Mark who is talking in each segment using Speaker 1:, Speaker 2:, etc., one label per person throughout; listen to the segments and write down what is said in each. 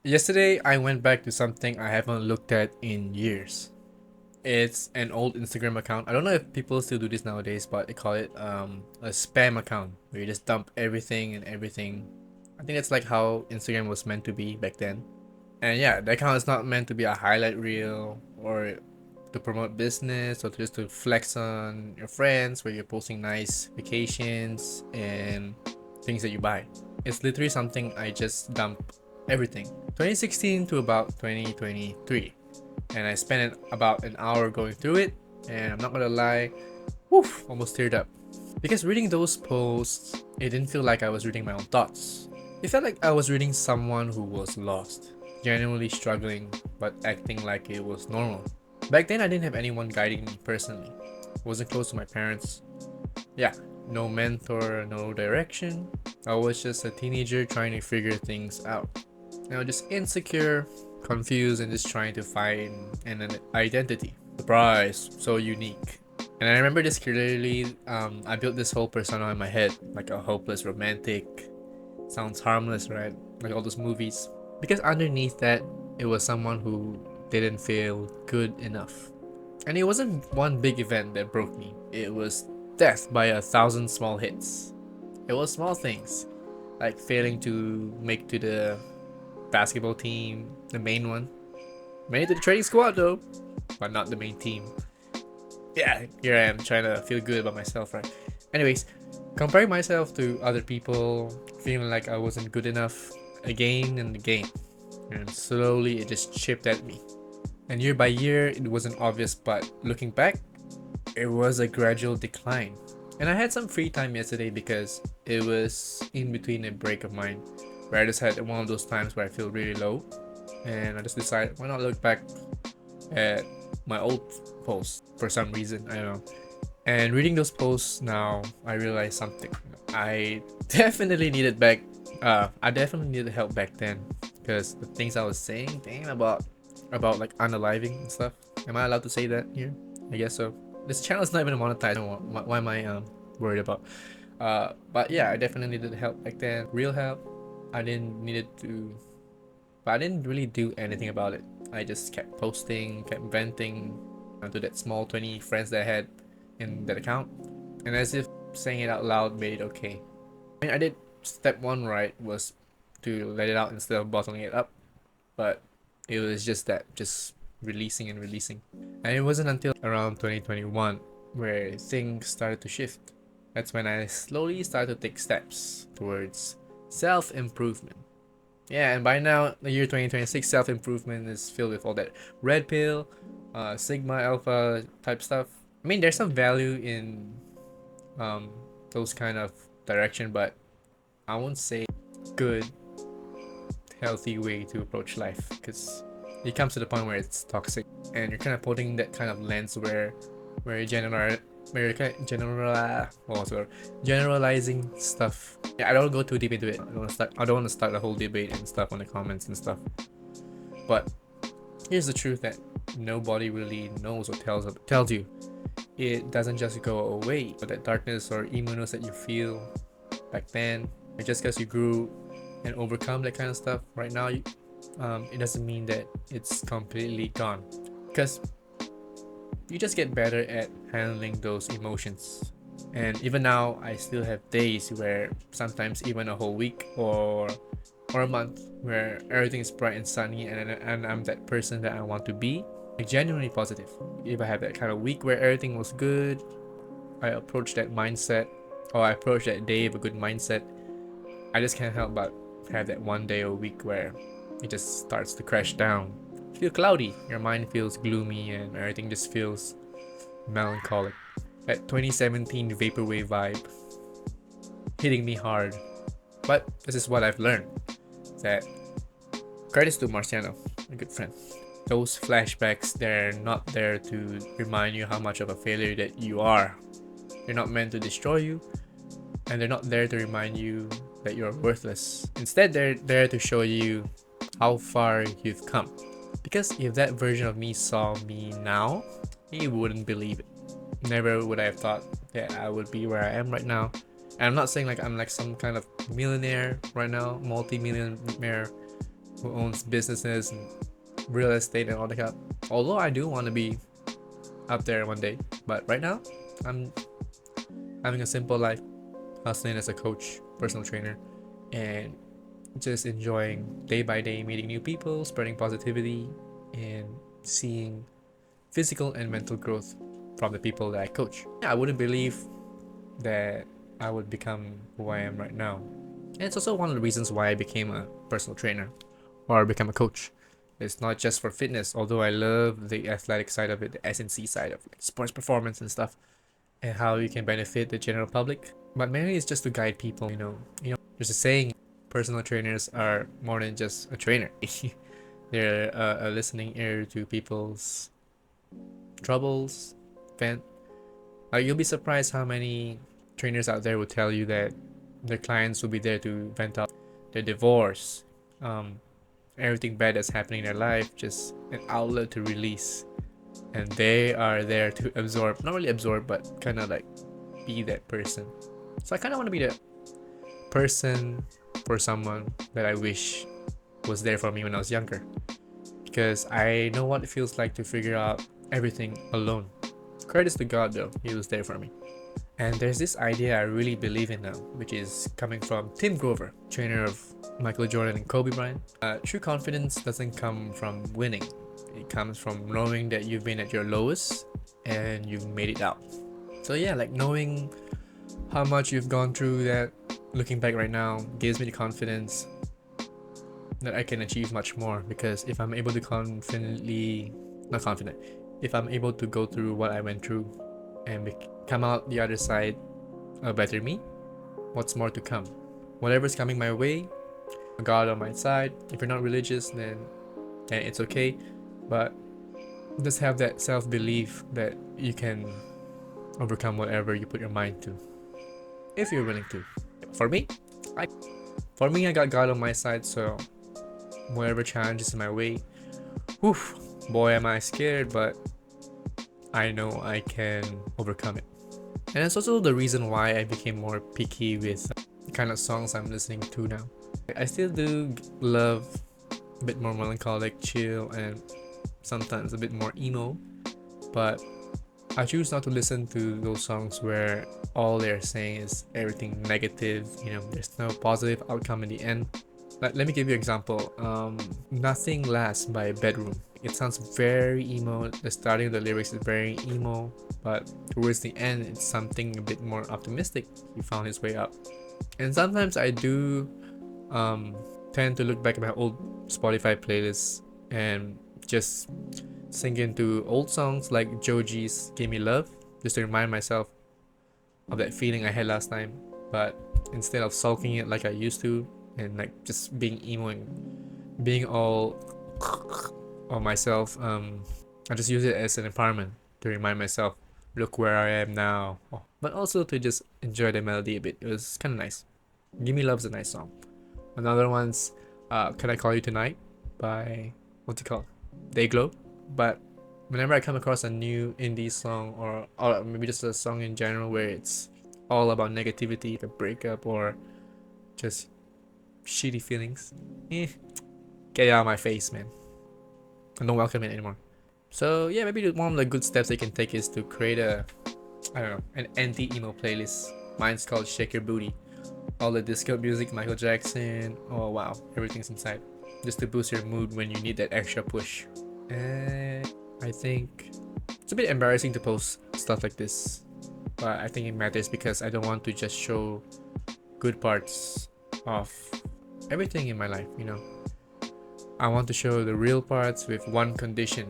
Speaker 1: Yesterday, I went back to something I haven't looked at in years. It's an old Instagram account. I don't know if people still do this nowadays, but they call it a spam account where you just dump everything and everything. I think that's like how Instagram was meant to be back then. And yeah, the account is not meant to be a highlight reel or to promote business or just to flex on your friends where you're posting nice vacations and things that you buy. It's literally something I just dump everything. 2016 to about 2023. And I spent about an hour going through it, and I'm not gonna lie, woof, almost teared up. Because reading those posts, it didn't feel like I was reading my own thoughts. It felt like I was reading someone who was lost, genuinely struggling, but acting like it was normal. Back then, I didn't have anyone guiding me personally. Wasn't close to my parents. Yeah, no mentor, no direction. I was just a teenager trying to figure things out. Just insecure, confused, and just trying to find an identity. Surprise, so unique. And I remember this clearly. I built this whole persona in my head, like a hopeless romantic. Sounds harmless, right? Like all those movies. Because underneath that, it was someone who didn't feel good enough. And it wasn't one big event that broke me. It was death by 1,000 small hits. It was small things, like failing to make to the basketball team, the main one. Made it to the training squad though, but not the main team. Yeah, here I am trying to feel good about myself, right? Anyways, comparing myself to other people, feeling like I wasn't good enough again and again. And slowly it just chipped at me. And year by year, it wasn't obvious, but looking back, it was a gradual decline. And I had some free time yesterday because it was in between a break of mine where I just had one of those times where I feel really low. And I just decided, why not look back at my old posts for some reason? I don't know. And reading those posts now, I realized something. I definitely needed back. I definitely needed help back then because the things I was saying, damn, about like unaliving and stuff. Am I allowed to say that here? I guess so. This channel is not even monetized. Why am I worried about? But yeah, I definitely needed help back then. Real help. I didn't needed to, but I didn't really do anything about it. I just kept posting, kept venting to that small 20 friends that I had in that account, and as if saying it out loud made it okay. I mean, I did step one right was to let it out instead of bottling it up, but it was just that, just releasing and releasing. And it wasn't until around 2021 where things started to shift. That's when I slowly started to take steps towards self improvement. Yeah, and by now, the year 2026, self improvement is filled with all that red pill, Sigma, Alpha type stuff. I mean, there's some value in um, those kind of direction, but I won't say good, healthy way to approach life because it comes to the point where it's toxic, and you're kind of putting that kind of lens where you generalizing stuff. Yeah, I don't go too deep into it. I don't want to start a whole debate and stuff on the comments and stuff. But here's the truth that nobody really knows or tells you. It doesn't just go away. But that darkness or emoness that you feel back then, just because you grew and overcome that kind of stuff right now, it doesn't mean that it's completely gone. Because you just get better at handling those emotions. And even now, I still have days where sometimes even a whole week or a month where everything is bright and sunny, and I'm that person that I want to be, like genuinely positive. If I have that kind of week where everything was good, I approach that mindset, or I approach that day with a good mindset. I just can't help but have that one day or week where it just starts to crash down. Feel cloudy, your mind feels gloomy, and everything just feels melancholic. That 2017 vaporwave vibe hitting me hard. But this is what I've learned. That credits to Marciano, a good friend. Those flashbacks, they're not there to remind you how much of a failure that you are. They're not meant to destroy you, and they're not there to remind you that you're worthless. Instead, they're there to show you how far you've come. Because if that version of me saw me now, he wouldn't believe it. Never would I have thought that I would be where I am right now. And I'm not saying like I'm like some kind of millionaire right now, multi-millionaire, who owns businesses and real estate and all that. Although I do want to be up there one day, but right now I'm having a simple life, hustling as a coach, personal trainer, and just enjoying day by day meeting new people, spreading positivity, and seeing physical and mental growth from the people that I coach. I wouldn't believe that I would become who I am right now. And it's also one of the reasons why I became a personal trainer or become a coach. It's not just for fitness, although I love the athletic side of it, the S&C side of like sports performance and stuff, and how you can benefit the general public. But mainly it's just to guide people, there's a saying, personal trainers are more than just a trainer. They're a listening ear to people's troubles, vent. You'll be surprised how many trainers out there will tell you that their clients will be there to vent out their divorce, everything bad that's happening in their life, just an outlet to release. And they are there to absorb, not really absorb, but kind of like be that person. So I kind of want to be the person for someone that I wish was there for me when I was younger, because I know what it feels like to figure out everything alone. Credits to God though, He was there for me. And there's this idea I really believe in now, which is coming from Tim Grover, trainer of Michael Jordan and Kobe Bryant. True confidence doesn't come from winning. It comes from knowing that you've been at your lowest and you've made it out. So yeah, like knowing how much you've gone through that, looking back right now, gives me the confidence that I can achieve much more. Because if I'm able to if I'm able to go through what I went through and come out the other side a better me, what's more to come? Whatever's coming my way, God on my side. If you're not religious, then it's okay, but just have that self-belief that you can overcome whatever you put your mind to, if you're willing to. For me, I got God on my side, so whatever challenges in my way, boy am I scared, but I know I can overcome it. And it's also the reason why I became more picky with the kind of songs I'm listening to now. I still do love a bit more melancholic, chill, and sometimes a bit more emo, but I choose not to listen to those songs where all they're saying is everything negative, there's no positive outcome in the end. Let me give you an example. Nothing Lasts by Bedroom. It sounds very emo. The starting of the lyrics is very emo, but towards the end, it's something a bit more optimistic. He found his way up. And sometimes I do tend to look back at my old Spotify playlists and just sink into old songs like Joji's Give Me Love, just to remind myself of that feeling I had last time. But instead of sulking it like I used to, and like just being emo and being all on myself, I just use it as an empowerment to remind myself, look where I am now. But also to just enjoy the melody a bit. It was kind of nice. Give Me Love's a nice song. Another one's Can I Call You Tonight by, what's it called? Dayglow. But whenever I come across a new indie song, or maybe just a song in general where it's all about negativity, a breakup, or just shitty feelings, get it out of my face, man. I don't welcome it anymore. So yeah, maybe one of the good steps they can take is to create an anti-emo playlist. Mine's called Shake Your Booty. All the disco music, Michael Jackson, oh wow, everything's inside. Just to boost your mood when you need that extra push. And I think it's a bit embarrassing to post stuff like this, but I think it matters because I don't want to just show good parts of everything in my life, I want to show the real parts with one condition,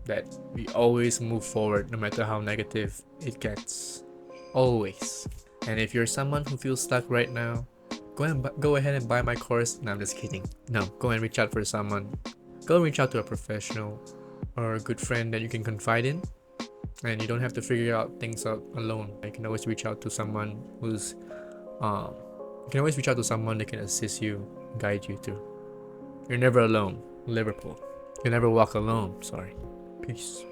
Speaker 1: that we always move forward no matter how negative it gets. Always. And if you're someone who feels stuck right now, go ahead and buy my course. No, I'm just kidding. No, go and reach out for someone. Go reach out to a professional or a good friend that you can confide in. And you don't have to figure out things out alone. You can always reach out to someone that can assist you, guide you through. You're never alone. Liverpool. You never walk alone. Sorry. Peace.